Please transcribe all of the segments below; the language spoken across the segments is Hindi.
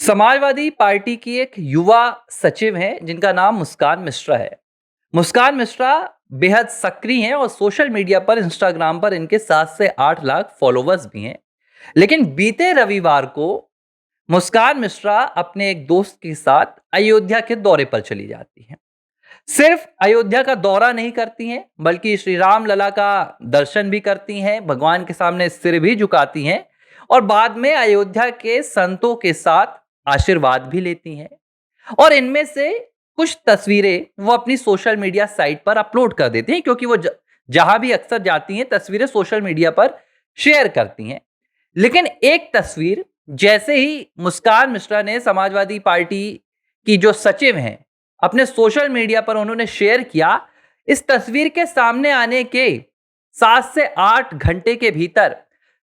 समाजवादी पार्टी की एक युवा सचिव हैं जिनका नाम मुस्कान मिश्रा है। मुस्कान मिश्रा बेहद सक्रिय हैं और सोशल मीडिया पर इंस्टाग्राम पर इनके 7 से 8 लाख फॉलोवर्स भी हैं। लेकिन बीते रविवार को मुस्कान मिश्रा अपने एक दोस्त के साथ अयोध्या के दौरे पर चली जाती हैं। सिर्फ अयोध्या का दौरा नहीं करती हैं बल्कि श्री राम लला का दर्शन भी करती हैं, भगवान के सामने सिर भी झुकाती हैं और बाद में अयोध्या के संतों के साथ आशीर्वाद भी लेती हैं। और इनमें से कुछ तस्वीरें वो अपनी सोशल मीडिया साइट पर अपलोड कर देती हैं क्योंकि वो जहां भी अक्सर जाती हैं तस्वीरें सोशल मीडिया पर शेयर करती हैं। लेकिन एक तस्वीर जैसे ही मुस्कान मिश्रा ने समाजवादी पार्टी की जो सचिव हैं अपने सोशल मीडिया पर उन्होंने शेयर किया, इस तस्वीर के सामने आने के 7 से 8 घंटे के भीतर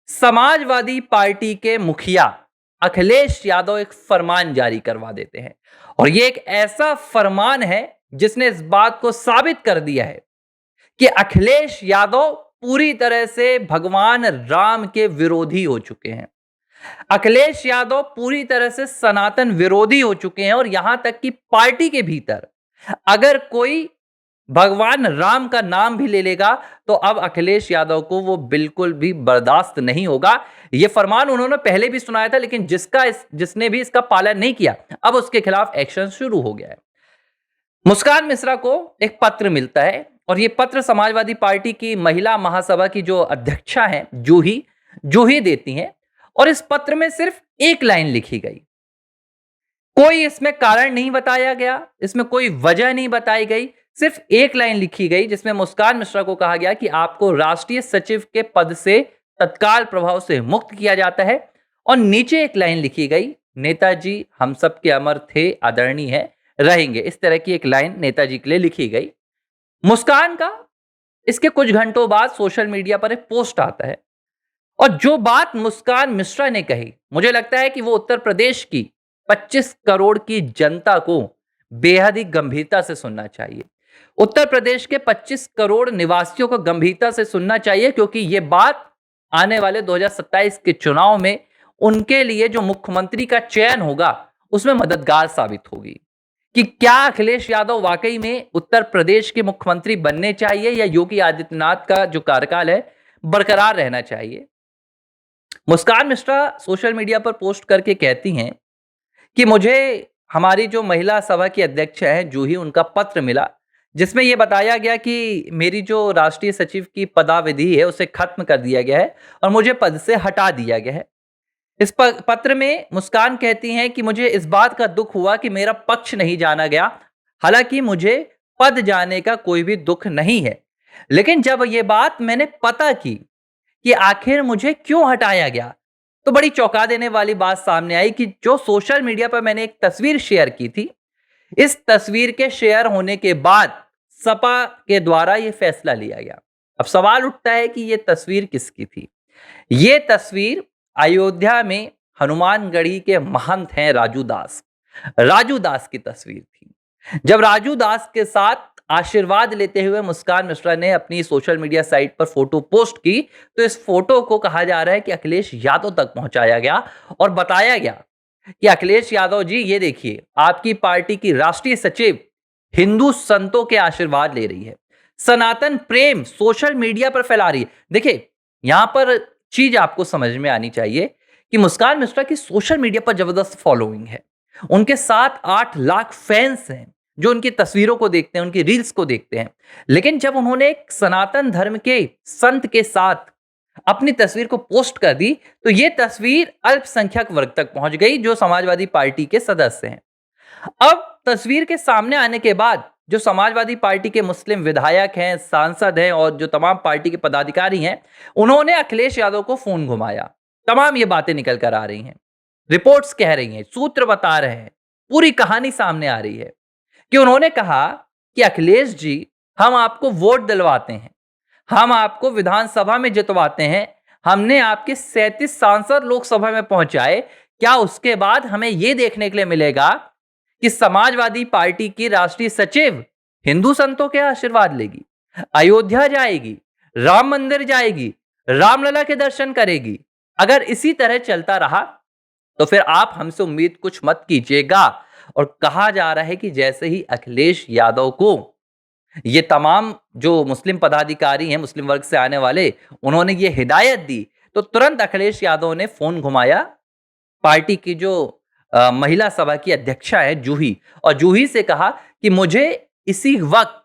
समाजवादी पार्टी के मुखिया अखिलेश यादव एक फरमान जारी करवा देते हैं। और यह एक ऐसा फरमान है जिसने इस बात को साबित कर दिया है कि अखिलेश यादव पूरी तरह से भगवान राम के विरोधी हो चुके हैं। अखिलेश यादव पूरी तरह से सनातन विरोधी हो चुके हैं और यहां तक कि पार्टी के भीतर अगर कोई भगवान राम का नाम भी ले लेगा तो अब अखिलेश यादव को वो बिल्कुल भी बर्दाश्त नहीं होगा। ये फरमान उन्होंने पहले भी सुनाया था लेकिन जिसने भी इसका पालन नहीं किया अब उसके खिलाफ एक्शन शुरू हो गया है। मुस्कान मिश्रा को एक पत्र मिलता है और ये पत्र समाजवादी पार्टी की महिला महासभा की जो अध्यक्षा हैं जूही देती हैं। और इस पत्र में सिर्फ एक लाइन लिखी गई, कोई इसमें कारण नहीं बताया गया, इसमें कोई वजह नहीं बताई गई, सिर्फ एक लाइन लिखी गई जिसमें मुस्कान मिश्रा को कहा गया कि आपको राष्ट्रीय सचिव के पद से तत्काल प्रभाव से मुक्त किया जाता है। और नीचे एक लाइन लिखी गई, नेताजी हम सब के अमर थे, आदरणीय है, रहेंगे। इस तरह की एक लाइन नेताजी के लिए लिखी गई। मुस्कान का इसके कुछ घंटों बाद सोशल मीडिया पर एक पोस्ट आता है और जो बात मुस्कान मिश्रा ने कही, मुझे लगता है कि वो उत्तर प्रदेश की 25 करोड़ की जनता को बेहद ही गंभीरता से सुनना चाहिए। उत्तर प्रदेश के 25 करोड़ निवासियों को गंभीरता से सुनना चाहिए क्योंकि ये बात आने वाले 2027 के चुनाव में उनके लिए जो मुख्यमंत्री का चयन होगा उसमें मददगार साबित होगी कि क्या अखिलेश यादव वाकई में उत्तर प्रदेश के मुख्यमंत्री बनने चाहिए या योगी आदित्यनाथ का जो कार्यकाल है बरकरार रहना चाहिए। मुस्कान मिश्रा सोशल मीडिया पर पोस्ट करके कहती हैं कि मुझे हमारी जो महिला सभा की अध्यक्ष हैं जूही, उनका पत्र मिला जिसमें यह बताया गया कि मेरी जो राष्ट्रीय सचिव की पदाविधि है उसे खत्म कर दिया गया है और मुझे पद से हटा दिया गया है। इस पत्र में मुस्कान कहती हैं कि मुझे इस बात का दुख हुआ कि मेरा पक्ष नहीं जाना गया, हालांकि मुझे पद जाने का कोई भी दुख नहीं है। लेकिन जब यह बात मैंने पता की कि आखिर मुझे क्यों हटाया गया तो बड़ी चौंका देने वाली बात सामने आई कि जो सोशल मीडिया पर मैंने एक तस्वीर शेयर की थी, इस तस्वीर के शेयर होने के बाद सपा के द्वारा यह फैसला लिया गया। अब सवाल उठता है कि यह तस्वीर किसकी थी? यह तस्वीर अयोध्या में हनुमानगढ़ी के महंत हैं राजू दास की तस्वीर थी। जब राजू दास के साथ आशीर्वाद लेते हुए मुस्कान मिश्रा ने अपनी सोशल मीडिया साइट पर फोटो पोस्ट की तो इस फोटो को कहा जा रहा है कि अखिलेश यादव तक पहुंचाया गया और बताया गया कि अखिलेश यादव जी ये देखिए, आपकी पार्टी की राष्ट्रीय सचिव हिंदू संतों के आशीर्वाद ले रही है, सनातन प्रेम सोशल मीडिया पर फैला रही है। देखिए, यहां पर चीज आपको समझ में आनी चाहिए कि मुस्कान मिश्रा की सोशल मीडिया पर जबरदस्त फॉलोइंग है। उनके 7-8 लाख फैंस हैं जो उनकी तस्वीरों को देखते हैं, उनकी रील्स को देखते हैं। लेकिन जब उन्होंने एक सनातन धर्म के संत के साथ अपनी तस्वीर को पोस्ट कर दी तो यह तस्वीर अल्पसंख्यक वर्ग तक पहुंच गई जो समाजवादी पार्टी के सदस्य हैं। अब तस्वीर के सामने आने के बाद जो समाजवादी पार्टी के मुस्लिम विधायक हैं, सांसद हैं और जो तमाम पार्टी के पदाधिकारी हैं, उन्होंने अखिलेश यादव को फोन घुमाया। तमाम ये बातें निकल कर आ रही हैं, रिपोर्ट्स कह रही हैं, सूत्र बता रहे हैं, पूरी कहानी सामने आ रही है कि उन्होंने कहा कि अखिलेश जी, हम आपको वोट दिलवाते हैं, हम आपको विधानसभा में जितवाते हैं, हमने आपके 37 सांसद लोकसभा में पहुंचाए, क्या उसके बाद हमें यह देखने के लिए मिलेगा कि समाजवादी पार्टी की राष्ट्रीय सचिव हिंदू संतों के आशीर्वाद लेगी, अयोध्या जाएगी, राम मंदिर जाएगी, रामलला के दर्शन करेगी? अगर इसी तरह चलता रहा तो फिर आप हमसे उम्मीद कुछ मत कीजिएगा। और कहा जा रहा है कि जैसे ही अखिलेश यादव को ये तमाम जो मुस्लिम पदाधिकारी हैं, मुस्लिम वर्ग से आने वाले, उन्होंने ये हिदायत दी, तो तुरंत अखिलेश यादव ने फोन घुमाया पार्टी की जो महिला सभा की अध्यक्षा है जूही, और जूही से कहा कि मुझे इसी वक्त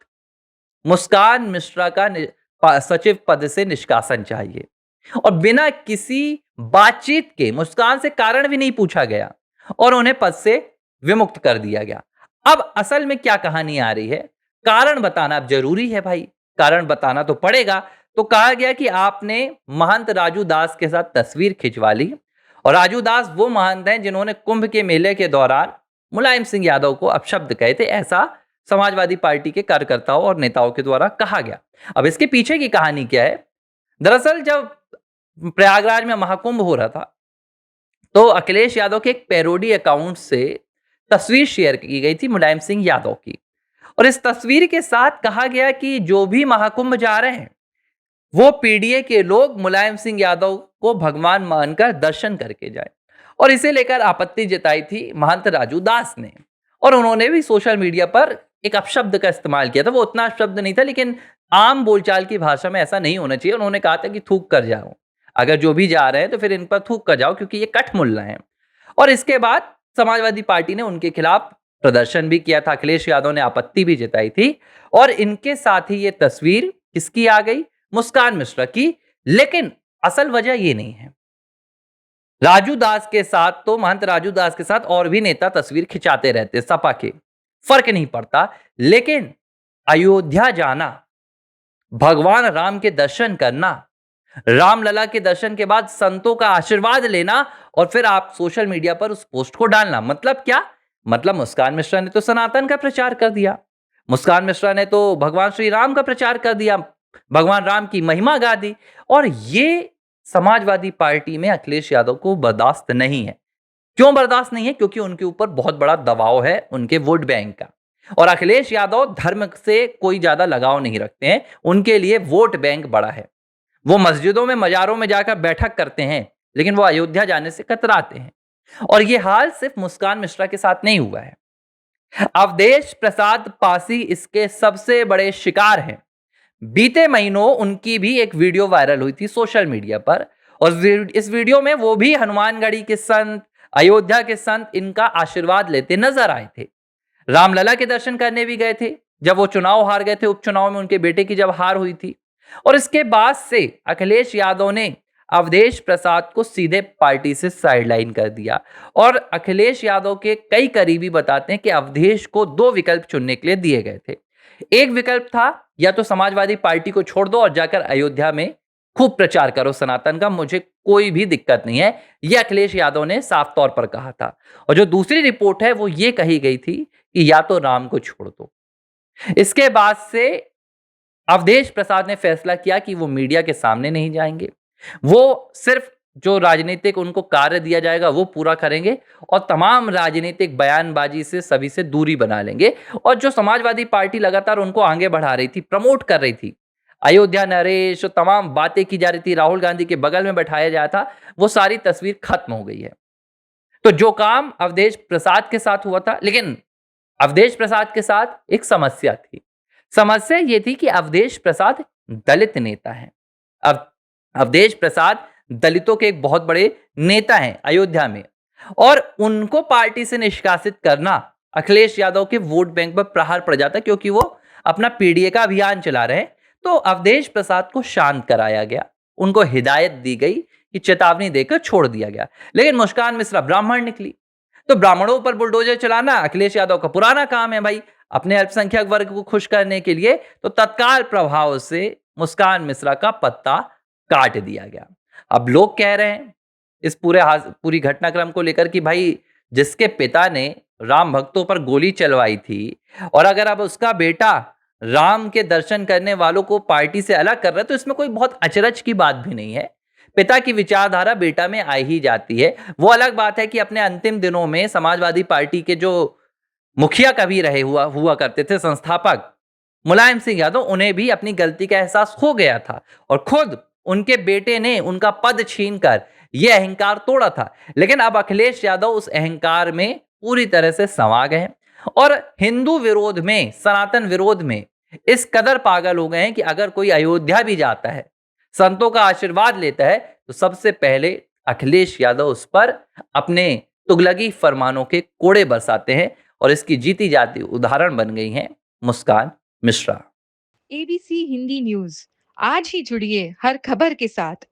मुस्कान मिश्रा का सचिव पद से निष्कासन चाहिए। और बिना किसी बातचीत के मुस्कान से कारण भी नहीं पूछा गया और उन्हें पद से विमुक्त कर दिया गया। अब असल में क्या कहानी आ रही है, कारण बताना अब जरूरी है भाई, कारण बताना तो पड़ेगा। तो कहा गया कि आपने महंत राजू दास के साथ तस्वीर खिंचवा ली, और राजू दास वो महंत हैं जिन्होंने कुंभ के मेले के दौरान मुलायम सिंह यादव को अपशब्द कहे थे, ऐसा समाजवादी पार्टी के कार्यकर्ताओं और नेताओं के द्वारा कहा गया। अब इसके पीछे की कहानी क्या है, दरअसल जब प्रयागराज में महाकुंभ हो रहा था, तो अखिलेश यादव के एक पैरोडी अकाउंट से तस्वीर शेयर की गई थी मुलायम सिंह यादव की, और इस तस्वीर के साथ कहा गया कि जो भी महाकुंभ जा रहे हैं वो पीडीए के लोग मुलायम सिंह यादव को भगवान मानकर दर्शन करके जाए। और इसे लेकर आपत्ति जताई थी महंत राजू दास ने, और उन्होंने भी सोशल मीडिया पर एक अपशब्द का इस्तेमाल किया था। वो उतना अपशब्द नहीं था, लेकिन आम बोलचाल की भाषा में ऐसा नहीं होना चाहिए। उन्होंने कहा था कि थूक कर जाओ, अगर जो भी जा रहे हैं तो फिर इन पर थूक कर जाओ, क्योंकि ये कठमुल्ला है। और इसके बाद समाजवादी पार्टी ने उनके खिलाफ प्रदर्शन भी किया था, अखिलेश यादव ने आपत्ति भी जताई थी, और इनके साथ ही ये तस्वीर किसकी आ गई, मुस्कान मिश्रा की। लेकिन असल वजह ये नहीं है, राजू दास के साथ तो महंत राजू दास के साथ और भी नेता तस्वीर खिंचाते रहते, सपा के, फर्क नहीं पड़ता। लेकिन अयोध्या जाना, भगवान राम के दर्शन करना, रामलला के दर्शन के बाद संतों का आशीर्वाद लेना, और फिर आप सोशल मीडिया पर उस पोस्ट को डालना, मतलब क्या, मतलब मुस्कान मिश्रा ने तो सनातन का प्रचार कर दिया, मुस्कान मिश्रा ने तो भगवान श्री राम का प्रचार कर दिया, भगवान राम की महिमा गा दी। और ये समाजवादी पार्टी में अखिलेश यादव को बर्दाश्त नहीं है। क्यों बर्दाश्त नहीं है, क्योंकि उनके ऊपर बहुत बड़ा दबाव है उनके वोट बैंक का, और अखिलेश यादव धर्म से कोई ज्यादा लगाव नहीं रखते हैं, उनके लिए वोट बैंक बड़ा है। वो मस्जिदों में, मजारों में जाकर बैठक करते हैं, लेकिन वो अयोध्या जाने से कतराते हैं। और ये हाल सिर्फ मुस्कान मिश्रा के साथ नहीं हुआ है, अवधेश प्रसाद पासी इसके सबसे बड़े शिकार हैं। बीते महीनों उनकी भी एक वीडियो वायरल हुई थी सोशल मीडिया पर, और इस वीडियो में वो भी हनुमानगढ़ी के संत, अयोध्या के संत इनका आशीर्वाद लेते नजर आए थे। रामलला के दर्शन करने भी गए थे जब वो चुनाव हार गए थे, उपचुनाव में उनके बेटे की जब हार हुई थी। और इसके बाद से अखिलेश यादव ने अवधेश प्रसाद को सीधे पार्टी से साइडलाइन कर दिया, और अखिलेश यादव के कई करीबी बताते हैं कि अवधेश को दो विकल्प चुनने के लिए दिए गए थे। एक विकल्प था, या तो समाजवादी पार्टी को छोड़ दो और जाकर अयोध्या में खूब प्रचार करो सनातन का, मुझे कोई भी दिक्कत नहीं है, यह अखिलेश यादव ने साफ तौर पर कहा था। और जो दूसरी रिपोर्ट है वो ये कही गई थी कि या तो राम को छोड़ दो। इसके बाद से अवधेश प्रसाद ने फैसला किया कि वो मीडिया के सामने नहीं जाएंगे, वो सिर्फ जो राजनीतिक उनको कार्य दिया जाएगा वो पूरा करेंगे, और तमाम राजनीतिक बयानबाजी से सभी से दूरी बना लेंगे। और जो समाजवादी पार्टी लगातार उनको आगे बढ़ा रही थी, प्रमोट कर रही थी, अयोध्या नरेश, तमाम बातें की जा रही थी, राहुल गांधी के बगल में बैठाया जाता था, वो सारी तस्वीर खत्म हो गई है। तो जो काम अवधेश प्रसाद के साथ हुआ था, लेकिन अवधेश प्रसाद के साथ एक समस्या थी। समस्या ये थी कि अवधेश प्रसाद दलित नेता हैं। अब अवधेश प्रसाद दलितों के एक बहुत बड़े नेता हैं अयोध्या में, और उनको पार्टी से निष्कासित करना अखिलेश यादव के वोट बैंक पर प्रहार पड़ जाता, क्योंकि वो अपना पीडीए का अभियान चला रहे हैं। तो अवधेश प्रसाद को शांत कराया गया, उनको हिदायत दी गई कि चेतावनी देकर छोड़ दिया गया। लेकिन मुस्कान मिश्रा ब्राह्मण निकली, तो ब्राह्मणों पर बुलडोजर चलाना अखिलेश यादव का पुराना काम है भाई, अपने अल्पसंख्यक वर्ग को खुश करने के लिए। तो तत्काल प्रभाव से मुस्कान मिश्रा का पत्ता काट दिया गया। अब लोग कह रहे हैं इस पूरी घटनाक्रम को लेकर कि भाई, जिसके पिता ने राम भक्तों पर गोली चलवाई थी, और अगर अब उसका बेटा राम के दर्शन करने वालों को पार्टी से अलग कर रहा है, तो इसमें कोई बहुत अचरज की बात भी नहीं है। पिता की विचारधारा बेटा में आ ही जाती है। वो अलग बात है कि अपने अंतिम दिनों में समाजवादी पार्टी के जो मुखिया कभी रहे हुआ करते थे, संस्थापक मुलायम सिंह यादव, उन्हें भी अपनी गलती का एहसास हो गया था, और खुद उनके बेटे ने उनका पद छीनकर ये अहंकार तोड़ा था। लेकिन अब अखिलेश यादव उस अहंकार में पूरी तरह से समा गए हैं और हिंदू विरोध में, सनातन विरोध में इस कदर पागल हो गए हैं कि अगर कोई अयोध्या भी जाता है, संतों का आशीर्वाद लेता है, तो सबसे पहले अखिलेश यादव उस पर अपने तुगलकी फरमानों के कोड़े बरसाते हैं और इसकी जीती जाती उदाहरण बन गई हैं मुस्कान मिश्रा। एबीसी हिंदी न्यूज, आज ही जुड़िए हर खबर के साथ।